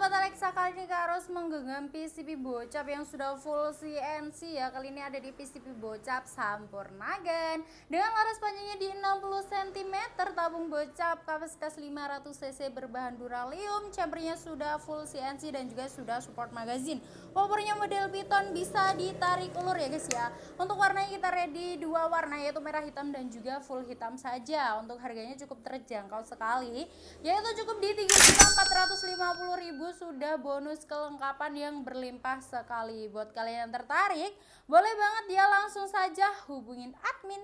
Sahabat Alexa, kali ini Kak Ros menggenggam PCB Bocap yang sudah full CNC ya. Kali ini ada di PCB Bocap Sampurnagan dengan laras panjangnya di 60 cm, tabung bocap kapasitas 500 cc berbahan duralium, chambernya sudah full CNC dan juga sudah support magazine. Powernya model piton, bisa ditarik ulur ya guys ya. Untuk warnanya kita ready dua warna, yaitu merah hitam dan juga full hitam saja. Untuk harganya cukup terjangkau sekali, yaitu cukup di 3.450.000, sudah bonus kelengkapan yang berlimpah sekali. Buat kalian yang tertarik, boleh banget ya langsung saja hubungin admin